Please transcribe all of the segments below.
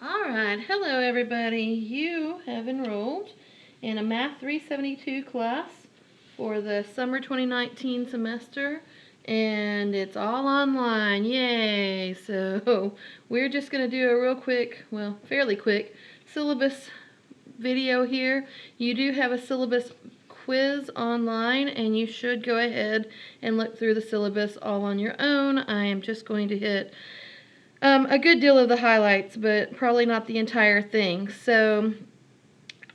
Alright, hello everybody. You have enrolled in a Math 372 class for the summer 2019 semester, and it's all online. Yay! So we're just going to do a real quick, well, fairly quick syllabus video here. You do have a syllabus quiz online, and you should go ahead and look through the syllabus all on your own. I am just going to hit a good deal of the highlights, but probably not the entire thing. So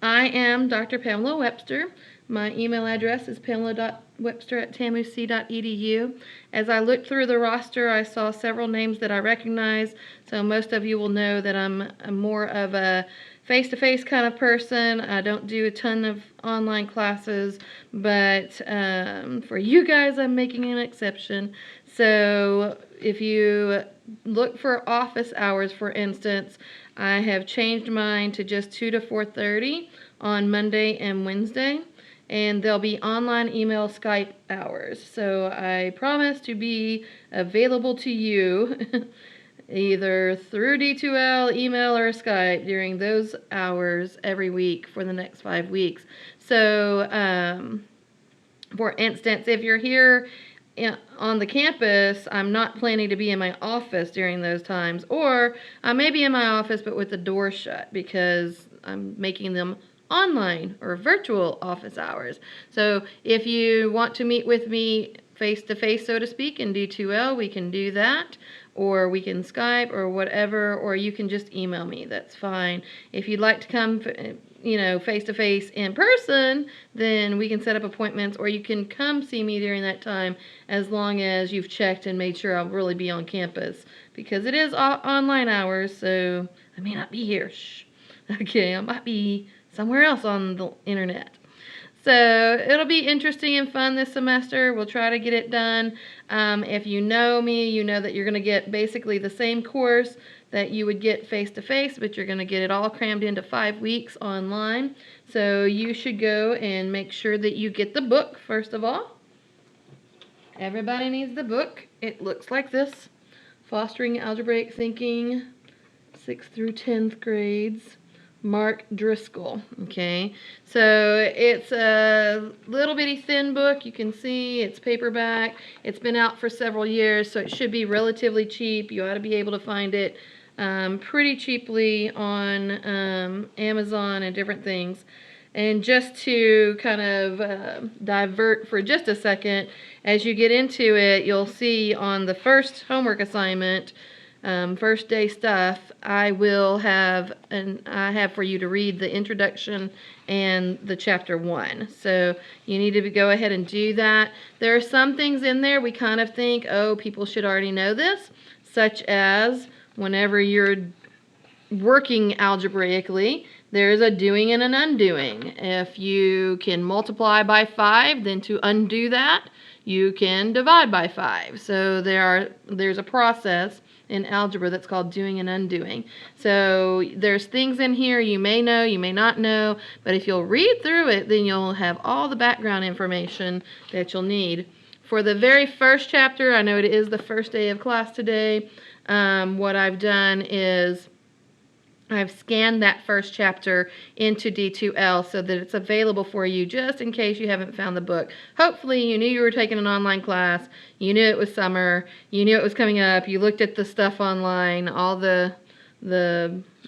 I am Dr. Pamela Webster. My email address is pamela.webster@tamuc.edu. As I looked through the roster, I saw several names that I recognize, so most of you will know that I'm more of a face-to-face kind of person. I don't do a ton of online classes, but for you guys, I'm making an exception. So if you look for office hours, for instance, I have changed mine to just 2 to 4:30 on Monday and Wednesday, and there'll be online, email, Skype hours. So I promise to be available to you either through D2L, email, or Skype during those hours every week for the next 5 weeks. So for instance, if you're here on the campus, I'm not planning to be in my office during those times, or I may be in my office but with the door shut because I'm making them online or virtual office hours. So if you want to meet with me face-to-face, so to speak, in D2L, we can do that, or we can Skype or whatever, or you can just email me. That's fine. If you'd like to come face-to-face in person, then we can set up appointments, or you can come see me during that time as long as you've checked and made sure I'll really be on campus, because it is online hours, so I may not be here. Shh. Okay, I might be somewhere else on the internet. So it'll be interesting and fun this semester. We'll try to get it done. If you know me, you know that you're going to get basically the same course that you would get face-to-face, but you're going to get it all crammed into 5 weeks online. So you should go and make sure that you get the book, first of all. Everybody needs the book. It looks like this. Fostering Algebraic Thinking, 6th through 10th grades. Mark Driscoll. Okay, so it's a little bitty thin book. You can see it's paperback. It's been out for several years, so it should be relatively cheap. You ought to be able to find it pretty cheaply on Amazon and different things. And just to kind of divert for just a second, as you get into it, you'll see on the first homework assignment, first day stuff, I have for you to read the introduction and the chapter 1. So you need to go ahead and do that. There are some things in there we kind of think, oh, people should already know this, such as whenever you're working algebraically, there's a doing and an undoing. If you can multiply by 5, then to undo that, you can divide by 5. So there's a process in algebra that's called doing and undoing. So there's things in here you may know, you may not know, but if you'll read through it, then you'll have all the background information that you'll need. For the very first chapter, I know it is the first day of class today, what I've done is I've scanned that first chapter into D2L so that it's available for you just in case you haven't found the book. Hopefully you knew you were taking an online class, you knew it was summer, you knew it was coming up, you looked at the stuff online, all the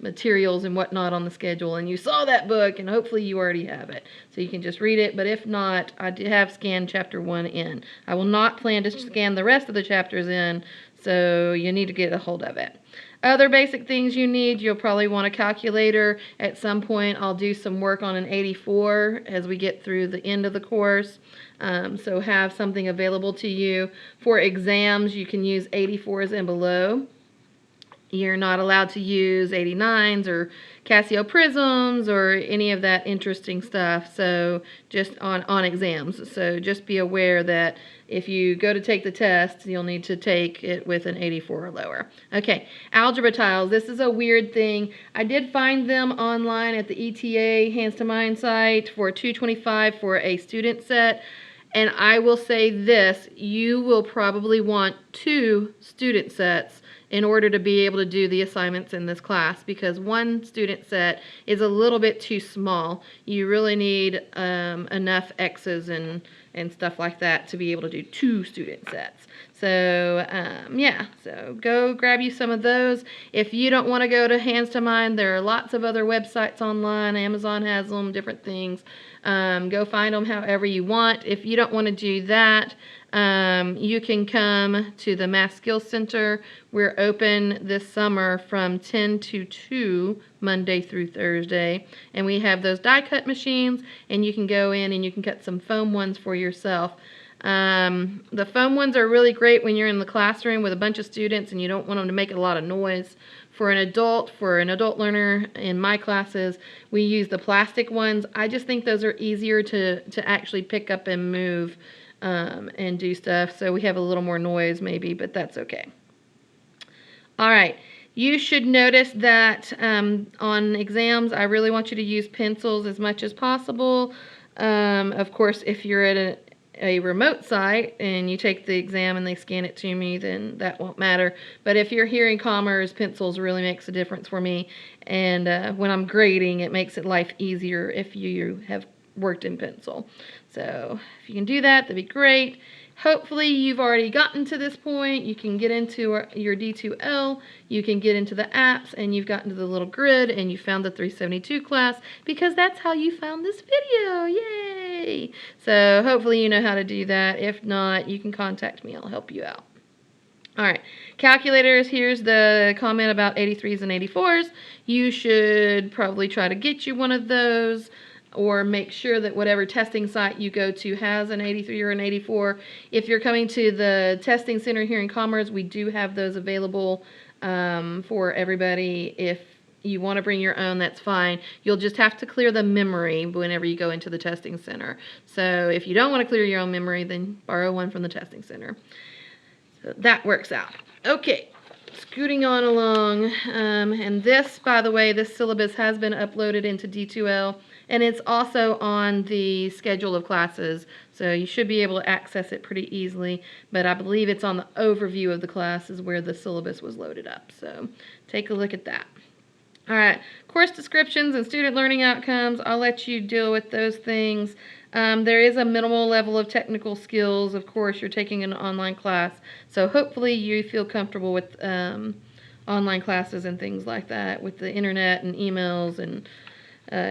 materials and whatnot on the schedule, and you saw that book, and hopefully you already have it. So you can just read it, but if not, I have scanned chapter 1 in. I will not plan to scan the rest of the chapters in, so you need to get a hold of it. Other basic things you need, you'll probably want a calculator. At some point, I'll do some work on an 84 as we get through the end of the course. So have something available to you. For exams, you can use 84s and below. You're not allowed to use 89s or Casio prisms or any of that interesting stuff, so just on exams. So just be aware that if you go to take the test, you'll need to take it with an 84 or lower. Okay, algebra tiles. This is a weird thing. I did find them online at the ETA Hands to Mind site for $2.25 for a student set. And I will say this, you will probably want 2 student sets in order to be able to do the assignments in this class, because one student set is a little bit too small. You really need enough X's and stuff like that to be able to do 2 student sets. So yeah, so go grab you some of those. If you don't want to go to Hands to Mind, there are lots of other websites online. Amazon has them, different things. Go find them however you want. If you don't want to do that, you can come to the Math Skills Center. We're open this summer from 10 to 2, Monday through Thursday. And we have those die cut machines, and you can go in and you can cut some foam ones for yourself. The foam ones are really great when you're in the classroom with a bunch of students and you don't want them to make a lot of noise. For an adult learner in my classes, we use the plastic ones. I just think those are easier to actually pick up and move and do stuff. So we have a little more noise maybe, but that's okay. All right. You should notice that on exams, I really want you to use pencils as much as possible. Of course, if you're at a remote site and you take the exam and they scan it to me, then that won't matter. But if you're here in Commerce, pencils really makes a difference for me. And when I'm grading, it makes life easier if you have worked in pencil. So if you can do that, that'd be great. Hopefully you've already gotten to this point. You can get into your D2L, you can get into the apps, and you've gotten to the little grid, and you found the 372 class, because that's how you found this video. Yay! So hopefully you know how to do that. If not, you can contact me. I'll help you out. All right, calculators, here's the comment about 83s and 84s. You should probably try to get you one of those, or make sure that whatever testing site you go to has an 83 or an 84. If you're coming to the testing center here in Commerce, we do have those available for everybody. If you want to bring your own, that's fine. You'll just have to clear the memory whenever you go into the testing center. So if you don't want to clear your own memory, then borrow one from the testing center. So that works out. Okay. Scooting on along, and this, by the way, this syllabus has been uploaded into D2L, and it's also on the schedule of classes, so you should be able to access it pretty easily, but I believe it's on the overview of the classes where the syllabus was loaded up, so take a look at that. All right, course descriptions and student learning outcomes, I'll let you deal with those things. There is a minimal level of technical skills. Of course, you're taking an online class, so hopefully you feel comfortable with online classes and things like that, with the internet and emails and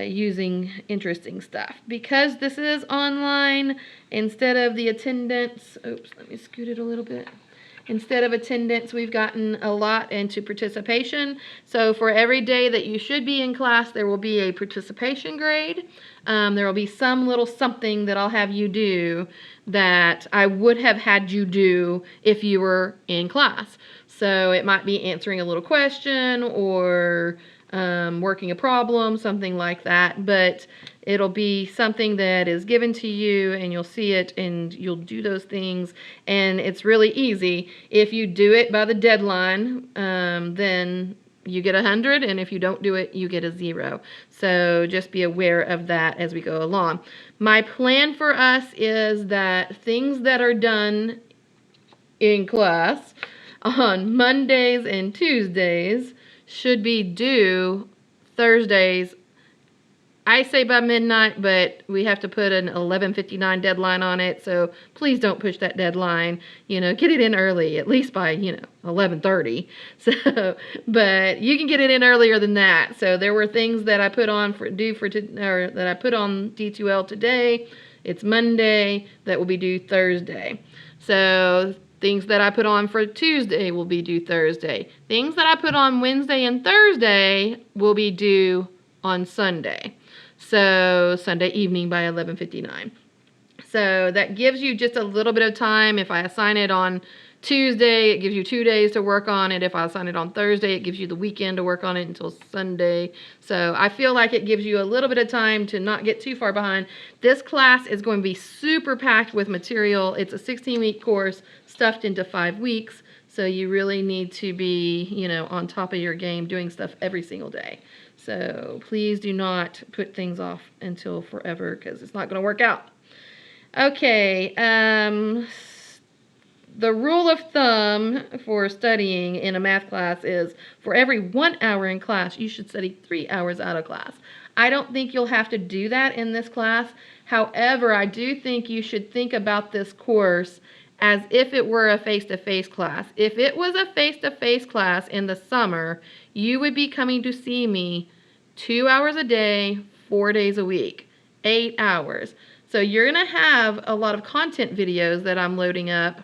using interesting stuff. Because this is online, instead of the attendance, oops, let me scoot it a little bit. Instead of attendance, we've gotten a lot into participation. So for every day that you should be in class, there will be a participation grade. There will be some little something that I'll have you do that I would have had you do if you were in class. So it might be answering a little question or working a problem, something like that. But it'll be something that is given to you, and you'll see it, and you'll do those things. And it's really easy. If you do it by the deadline, then you get 100, and if you don't do it, you get a 0. So just be aware of that as we go along. My plan for us is that things that are done in class on Mondays and Tuesdays should be due Thursdays. I say by midnight, but we have to put an 11:59 deadline on it, so please don't push that deadline. Get it in early, at least by, 11:30. So, but you can get it in earlier than that. So there were things that I put on that I put on D2L today. It's Monday, that will be due Thursday. So things that I put on for Tuesday will be due Thursday. Things that I put on Wednesday and Thursday will be due on Sunday. So Sunday evening by 11:59. So that gives you just a little bit of time. If I assign it on Tuesday, it gives you 2 days to work on it. If I assign it on Thursday, it gives you the weekend to work on it until Sunday. So I feel like it gives you a little bit of time to not get too far behind. This class is going to be super packed with material. It's a 16-week course stuffed into 5 weeks. So you really need to be, on top of your game, doing stuff every single day. So please do not put things off until forever, because it's not going to work out. Okay, the rule of thumb for studying in a math class is for every 1 hour in class, you should study 3 hours out of class. I don't think you'll have to do that in this class. However, I do think you should think about this course as if it were a face-to-face class. If it was a face-to-face class in the summer, you would be coming to see me 2 hours a day, 4 days a week, 8 hours. So you're going to have a lot of content videos that I'm loading up,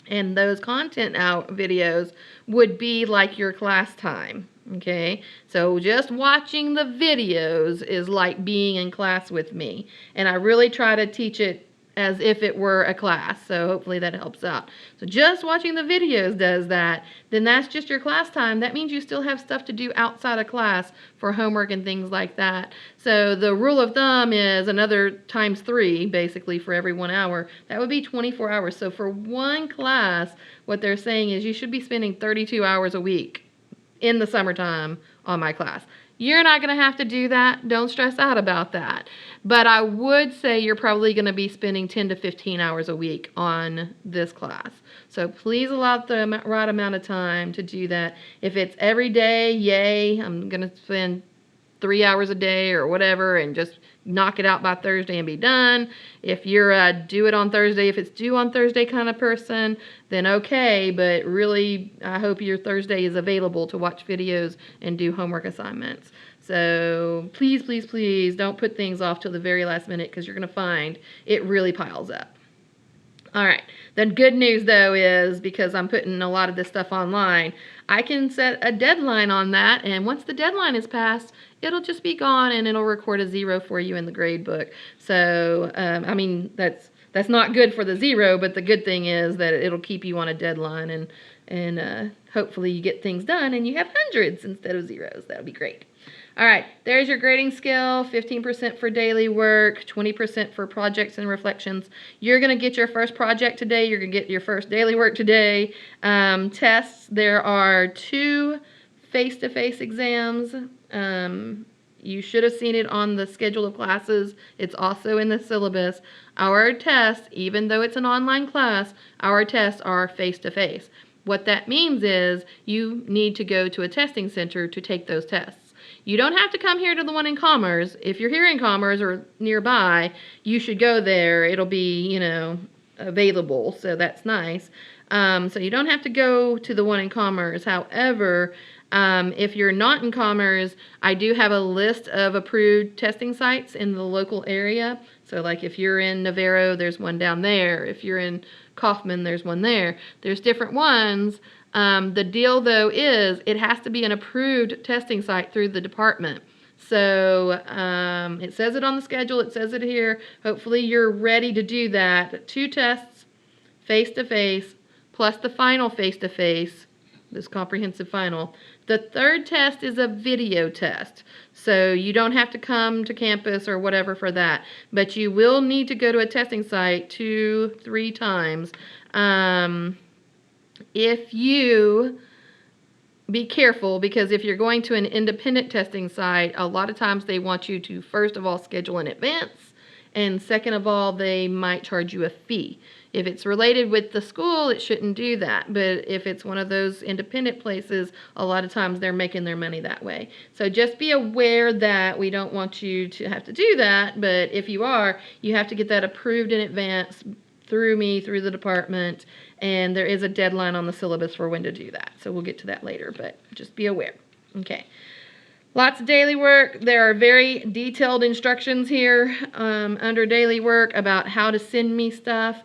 and those content videos would be like your class time. Okay, so just watching the videos is like being in class with me, and I really try to teach it as if it were a class, so hopefully that helps out. So just watching the videos does that, then that's just your class time. That means you still have stuff to do outside of class for homework and things like that. So the rule of thumb is another times 3, basically, for every 1 hour. That would be 24 hours. So for one class, what they're saying is you should be spending 32 hours a week in the summertime on my class. You're not going to have to do that. Don't stress out about that. But I would say you're probably going to be spending 10 to 15 hours a week on this class. So please allow the right amount of time to do that. If it's every day, yay, I'm going to spend 3 hours a day or whatever and just knock it out by Thursday and be done. If you're do it on Thursday, if it's due on Thursday kind of person, then okay, but really I hope your Thursday is available to watch videos and do homework assignments. So please, please, please don't put things off till the very last minute, because you're going to find it really piles up. All right, the good news though is, because I'm putting a lot of this stuff online, I can set a deadline on that, and once the deadline is passed, it'll just be gone and it'll record a 0 for you in the grade book. So, I mean, that's not good for the 0, but the good thing is that it'll keep you on a deadline, and hopefully you get things done and you have hundreds instead of zeros. That'll be great. All right, there's your grading scale, 15% for daily work, 20% for projects and reflections. You're going to get your first project today. You're going to get your first daily work today. Tests, there are 2 face-to-face exams. You should have seen it on the schedule of classes. It's also in the syllabus. Our tests, even though it's an online class, our tests are face-to-face. What that means is you need to go to a testing center to take those tests. You don't have to come here to the one in Commerce. If you're here in Commerce or nearby, you should go there. It'll be, available, so that's nice. So you don't have to go to the one in Commerce. However, if you're not in Commerce, I do have a list of approved testing sites in the local area. So like if you're in Navarro, there's one down there. If you're in Kaufman, there's one there. There's different ones. The deal, though, is it has to be an approved testing site through the department. So it says it on the schedule. It says it here. Hopefully you're ready to do that. 2 tests, face-to-face, plus the final face-to-face, this comprehensive final. The 3rd test is a video test. So you don't have to come to campus or whatever for that. But you will need to go to a testing site 2-3 times. If you be careful, because if you're going to an independent testing site, a lot of times they want you to first of all schedule in advance, and second of all they might charge you a fee. If it's related with the school, it shouldn't do that, but if it's one of those independent places, a lot of times they're making their money that way. So just be aware that we don't want you to have to do that, but if you are, you have to get that approved in advance through me, through the department, and there is a deadline on the syllabus for when to do that. So we'll get to that later, but just be aware. Okay. Lots of daily work. There are very detailed instructions here under daily work about how to send me stuff.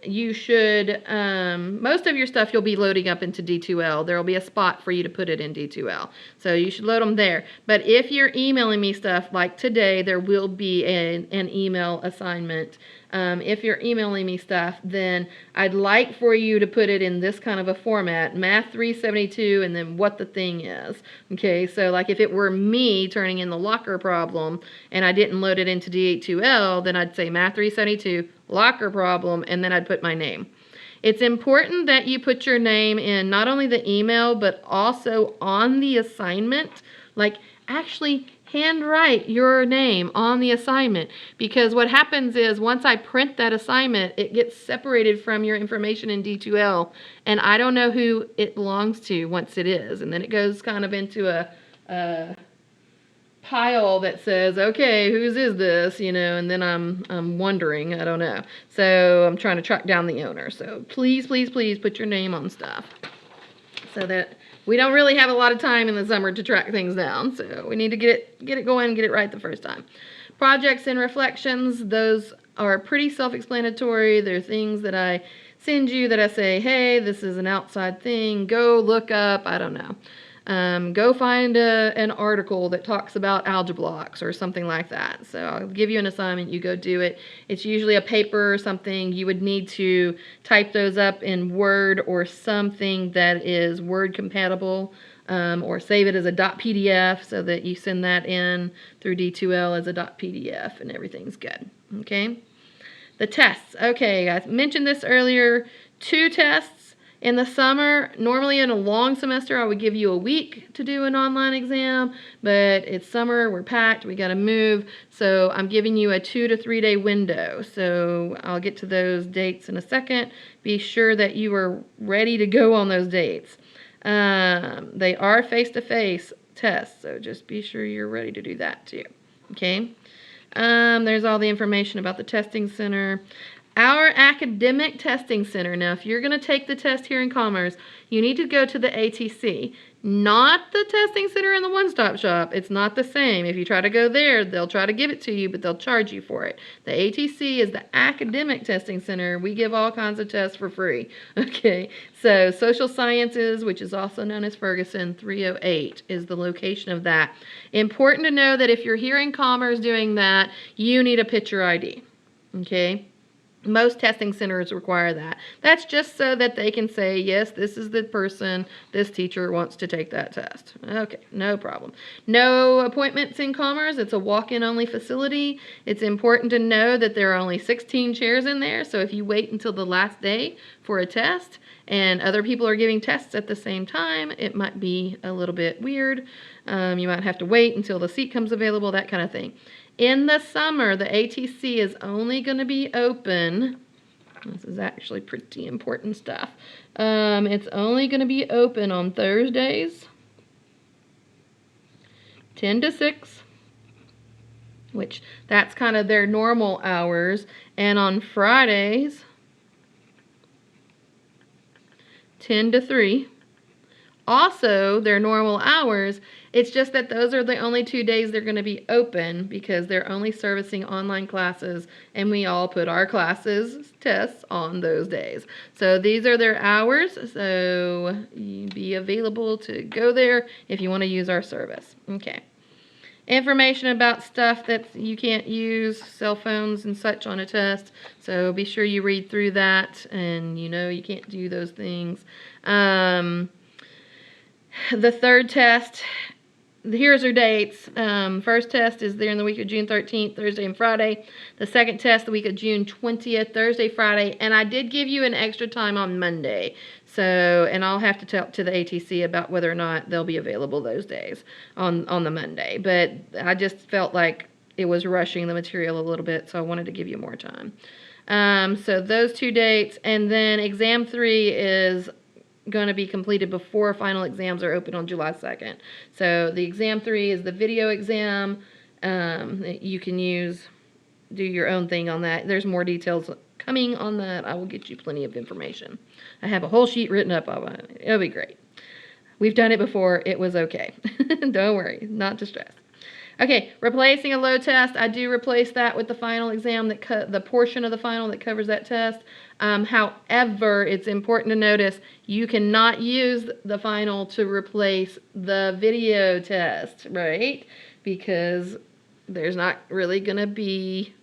You should, most of your stuff you'll be loading up into D2L. There will be a spot for you to put it in D2L. So you should load them there. But if you're emailing me stuff, like today, there will be an email assignment. If you're emailing me stuff, then I'd like for you to put it in this kind of a format, Math372 and then what the thing is. Okay, so like if it were me turning in the locker problem and I didn't load it into D2L, then I'd say Math372, locker problem, and then I'd put my name. It's important that you put your name in not only the email, but also on the assignment. Like, actually handwrite your name on the assignment, because what happens is once I print that assignment, it gets separated from your information in D2L, and I don't know who it belongs to once it is, and then it goes kind of into a pile that says, okay, whose is this, and then I'm wondering, I don't know. So I'm trying to track down the owner. So please, please, please put your name on stuff, so that we don't really have a lot of time in the summer to track things down. So we need to get it going, get it right the first time. Projects and reflections, those are pretty self-explanatory. They're things that I send you that I say, hey, this is an outside thing. Go look up, I don't know. Go find an article that talks about algebra blocks or something like that. So I'll give you an assignment, you go do it. It's usually a paper or something. You would need to type those up in Word or something that is Word compatible, or save it as a .pdf so that you send that in through D2L as a .pdf and everything's good. Okay? The tests. Okay, I mentioned this earlier. 2 tests. In the summer, normally in a long semester, I would give you a week to do an online exam, but it's summer, we're packed, we got to move, so I'm giving you a 2 to 3 day window. So I'll get to those dates in a second. Be sure that you are ready to go on those dates. They are face-to-face tests, so just be sure you're ready to do that too. Okay? There's all the information about the testing center. Our academic testing center. Now, if you're going to take the test here in Commerce, you need to go to the ATC, not the testing center in the one-stop shop. It's not the same. If you try to go there, they'll try to give it to you, but they'll charge you for it. The ATC is the academic testing center. We give all kinds of tests for free. Okay, so social sciences, which is also known as Ferguson, 308 is the location of that. Important to know that if you're here in Commerce doing that, you need a picture ID. Okay? Most testing centers require that. That's just so that they can say, yes, this is the person, this teacher wants to take that test. Okay, no problem. No appointments in Commerce. It's a walk-in only facility. It's important to know that there are only 16 chairs in there, so if you wait until the last day for a test and other people are giving tests at the same time, it might be a little bit weird. You might have to wait until the seat comes available, that kind of thing. In the summer, the ATC is only going to be open. This is actually pretty important stuff. It's only going to be open on Thursdays, 10 to 6, which that's kind of their normal hours, and on Fridays, 10 to 3. Also, their normal hours, it's just that those are the only 2 days they're going to be open because they're only servicing online classes, and we all put our classes tests on those days. So these are their hours, so you'd be available to go there if you want to use our service. Okay. Information about stuff that you can't use, cell phones and such on a test, so be sure you read through that and you can't do those things. The third test, here's our dates. First test is there in the week of June 13th, Thursday and Friday. The second test, the week of June 20th, Thursday, Friday. And I did give you an extra time on Monday. And I'll have to talk to the ATC about whether or not they'll be available those days on the Monday. But I just felt like it was rushing the material a little bit, so I wanted to give you more time. So those 2 dates. And then exam 3 is going to be completed before final exams are open on July 2nd. So the exam 3 is the video exam. You can do your own thing on that. There's more details coming on that. I will get you plenty of information. I have a whole sheet written up on it. It'll be great. We've done it before. It was okay. Don't worry. Not to stress. Okay, replacing a load test. I do replace that with the final exam, the portion of the final that covers that test. However, it's important to notice you cannot use the final to replace the video test, right? Because there's not really going to be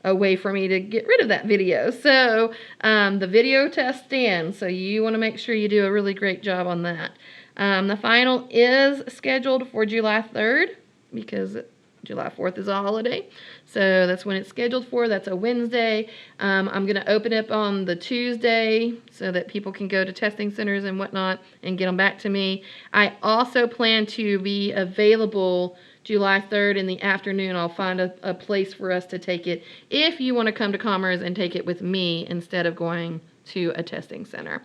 a way for me to get rid of that video. So the video test stands, so you want to make sure you do a really great job on that. The final is scheduled for July 3rd because July 4th is a holiday. So that's when it's scheduled for. That's a Wednesday. I'm going to open up on the Tuesday so that people can go to testing centers and whatnot and get them back to me. I also plan to be available July 3rd in the afternoon, I'll find a place for us to take it if you want to come to Commerce and take it with me instead of going to a testing center.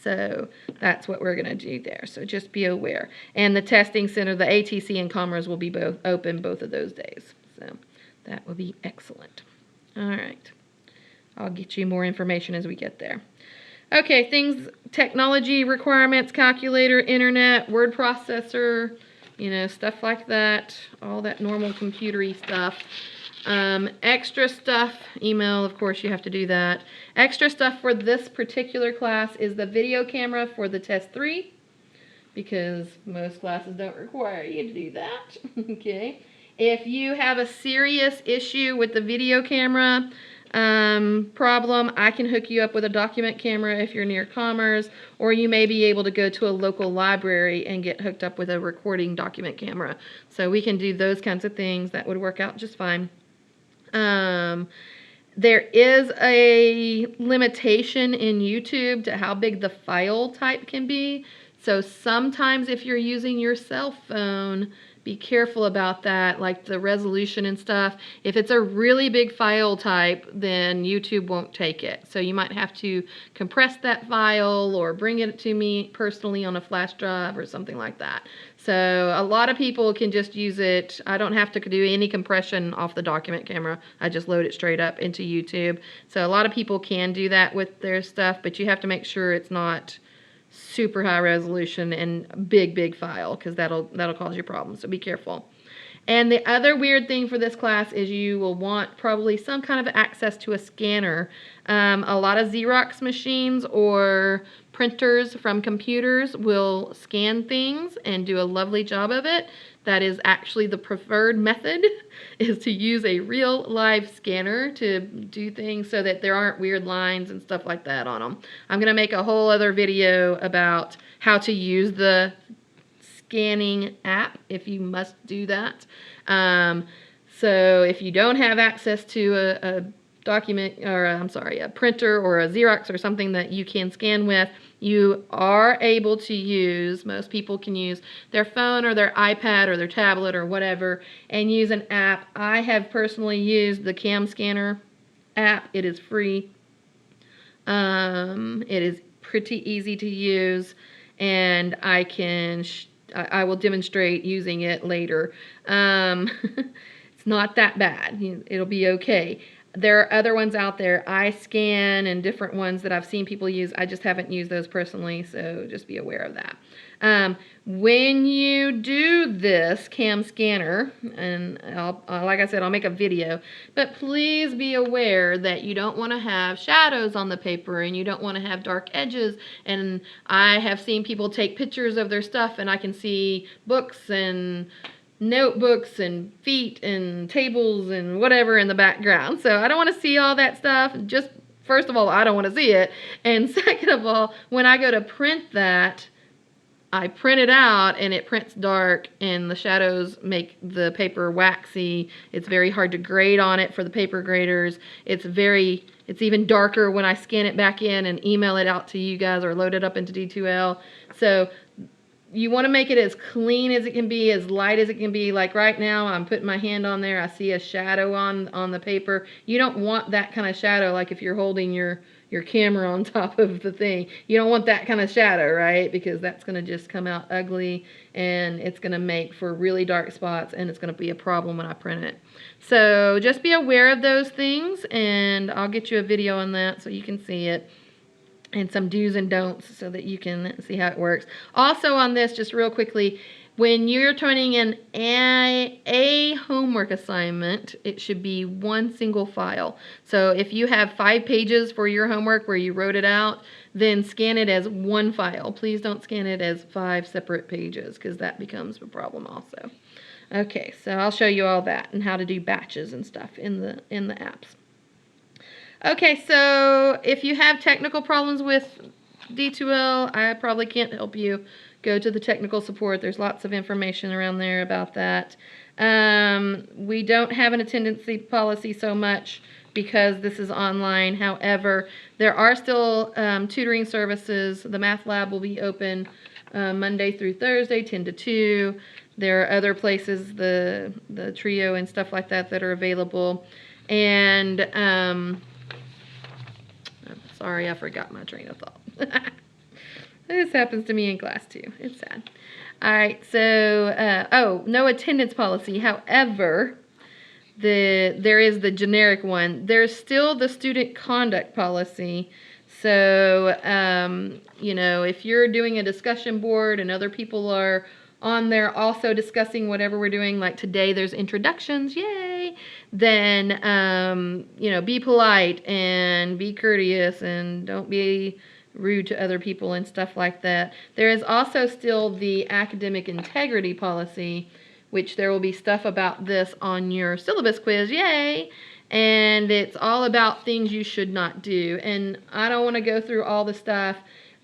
So that's what we're going to do there. So just be aware. And the testing center, the ATC and Commerce will be both open both of those days. So that will be excellent. All right. I'll get you more information as we get there. Okay, things, technology requirements, calculator, internet, word processor, you know, stuff like that. All that normal computery stuff. Extra stuff, email, of course you have to do that. Extra stuff for this particular class is the video camera for the test 3, because most classes don't require you to do that. Okay. If you have a serious issue with the video camera problem, I can hook you up with a document camera if you're near Commerce, or you may be able to go to a local library and get hooked up with a recording document camera. So we can do those kinds of things. That would work out just fine. There is a limitation in YouTube to how big the file type can be. So sometimes if you're using your cell phone, be careful about that, like the resolution and stuff. If it's a really big file type, then YouTube won't take it. So you might have to compress that file or bring it to me personally on a flash drive or something like that. So a lot of people can just use it. I don't have to do any compression off the document camera. I just load it straight up into YouTube. So a lot of people can do that with their stuff, but you have to make sure it's not super high resolution and big file, because that'll cause you problems. So be careful. And the other weird thing for this class is you will want probably some kind of access to a scanner. A lot of Xerox machines or printers from computers will scan things and do a lovely job of it. That is actually the preferred method, is to use a real live scanner to do things so that there aren't weird lines and stuff like that on them. I'm going to make a whole other video about how to use the scanning app if you must do that. So if you don't have access to a document, or a printer or a Xerox or something that you can scan with, you are able to use, most people can use their phone or their iPad or their tablet or whatever and use an app. I have personally used the Cam Scanner app. It is free. It is pretty easy to use, and I will demonstrate using it later. It's not that bad. It'll be okay. There are other ones out there, iScan and different ones that I've seen people use. I just haven't used those personally, so just be aware of that. When you do this Cam Scanner, and like I said, I'll make a video, but please be aware that you don't want to have shadows on the paper and you don't want to have dark edges. And I have seen people take pictures of their stuff, and I can see books and notebooks and feet and tables and whatever in the background. So I don't want to see all that stuff. Just, first of all, I don't want to see it. And second of all, when I go to print that, I print it out and it prints dark, and the shadows make the paper waxy. It's very hard to grade on it for the paper graders. It's even darker when I scan it back in and email it out to you guys or load it up into D2L. So you want to make it as clean as it can be, as light as it can be. Like right now, I'm putting my hand on there. I see a shadow on the paper. You don't want that kind of shadow, like if you're holding your camera on top of the thing. You don't want that kind of shadow, right? Because that's going to just come out ugly, and it's going to make for really dark spots, and it's going to be a problem when I print it. So just be aware of those things, and I'll get you a video on that so you can see it, and some do's and don'ts so that you can see how it works. Also on this, just real quickly, when you're turning in a homework assignment, it should be one single file. So if you have 5 pages for your homework where you wrote it out, then scan it as one file. Please don't scan it as 5 separate pages, because that becomes a problem also. Okay, so I'll show you all that and how to do batches and stuff in the apps. Okay, so if you have technical problems with D2L, I probably can't help you. Go to the technical support. There's lots of information around there about that. We don't have an attendance policy so much because this is online. However, there are still tutoring services. The Math Lab will be open Monday through Thursday, 10 to 2. There are other places, the trio and stuff like that, that are available. And, sorry, I forgot my train of thought. This happens to me in class too. It's sad. All right, so, no attendance policy. However, there is the generic one. There's still the student conduct policy. So, if you're doing a discussion board and other people are on there also discussing whatever we're doing, like today there's introductions, yay, then, be polite and be courteous and don't be rude to other people and stuff like that. There is also still the academic integrity policy, which there will be stuff about this on your syllabus quiz, yay! And it's all about things you should not do. And I don't want to go through all the stuff.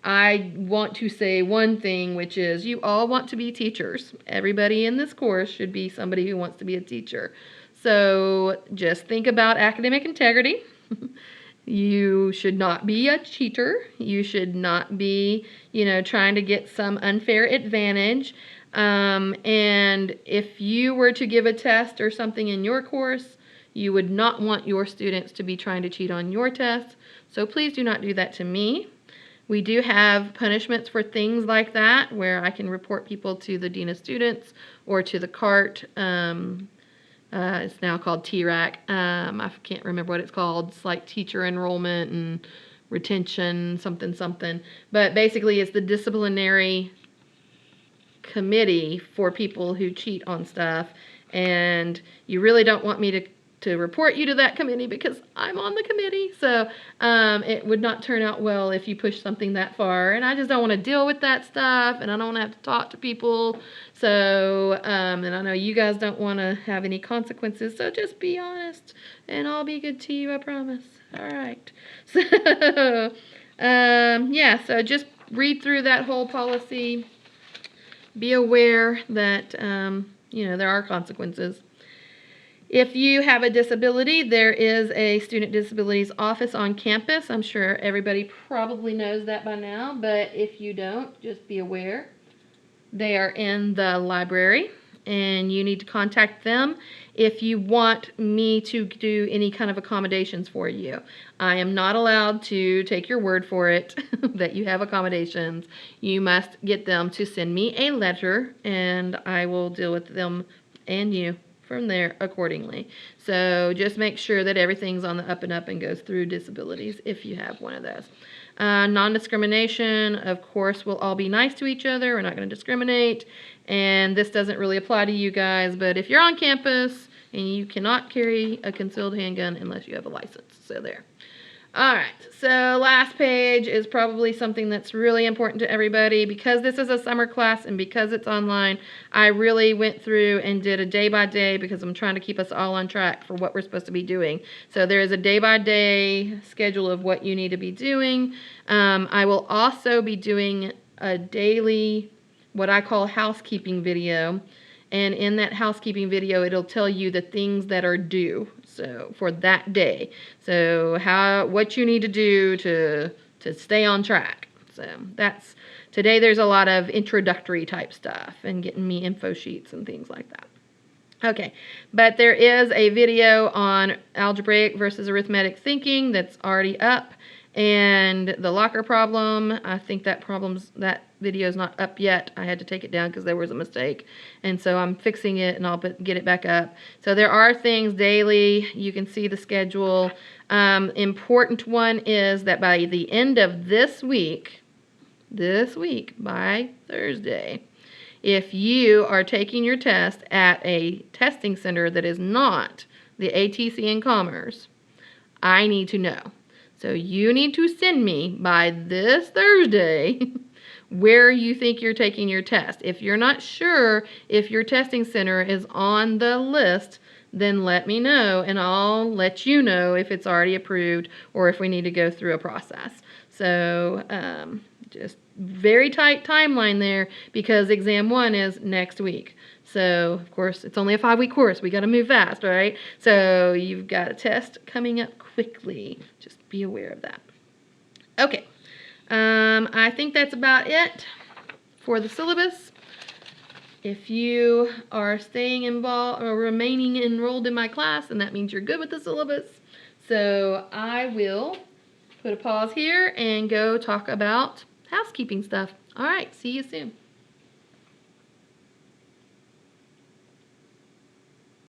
I want to say one thing, which is you all want to be teachers. Everybody in this course should be somebody who wants to be a teacher. So just think about academic integrity. You should not be a cheater. You should not be, trying to get some unfair advantage. And if you were to give a test or something in your course, you would not want your students to be trying to cheat on your test. So please do not do that to me. We do have punishments for things like that, where I can report people to the Dean of Students or to the CART. It's now called TRAC. I can't remember what it's called. It's like teacher enrollment and retention, something. But basically, it's the disciplinary committee for people who cheat on stuff. And you really don't want me to report you to that committee because I'm on the committee. So it would not turn out well if you push something that far. And I just don't want to deal with that stuff. And I don't want to have to talk to people. So, and I know you guys don't want to have any consequences. So just be honest and I'll be good to you, I promise. All right. So, so just read through that whole policy. Be aware that, there are consequences. If you have a disability, there is a Student Disabilities Office on campus. I'm sure everybody probably knows that by now, but if you don't, just be aware. They are in the library, and you need to contact them if you want me to do any kind of accommodations for you. I am not allowed to take your word for it that you have accommodations. You must get them to send me a letter, and I will deal with them and you from there accordingly. So just make sure that everything's on the up and up and goes through disabilities if you have one of those. Non-discrimination, of course, we'll all be nice to each other. We're not going to discriminate. And this doesn't really apply to you guys, but if you're on campus and you cannot carry a concealed handgun unless you have a license. So there. All right, so last page is probably something that's really important to everybody. Because this is a summer class and because it's online, I really went through and did a day-by-day because I'm trying to keep us all on track for what we're supposed to be doing. So there is a day-by-day schedule of what you need to be doing. I will also be doing a daily, what I call housekeeping video. And in that housekeeping video, it'll tell you the things that are due, so for that day. So what you need to do to stay on track. So that's today. There's a lot of introductory type stuff and getting me info sheets and things like that. Okay, but there is a video on algebraic versus arithmetic thinking that's already up. And the locker problem, I think that video is not up yet. I had to take it down because there was a mistake. And so I'm fixing it and I'll get it back up. So there are things daily. You can see the schedule. Important one is that by the end of this week, by Thursday, if you are taking your test at a testing center that is not the ATC in Commerce, I need to know. So you need to send me by this Thursday where you think you're taking your test. If you're not sure if your testing center is on the list, then let me know and I'll let you know if it's already approved or if we need to go through a process. So just very tight timeline there because exam 1 is next week. So, of course, it's only a 5-week course. We got to move fast, right? So you've got a test coming up quickly. Just be aware of that. Okay. I think that's about it. for the syllabus. If you are staying involved or remaining enrolled in my class, and that means you're good with the syllabus. So I will put a pause here and go talk about housekeeping stuff. All right, see you soon.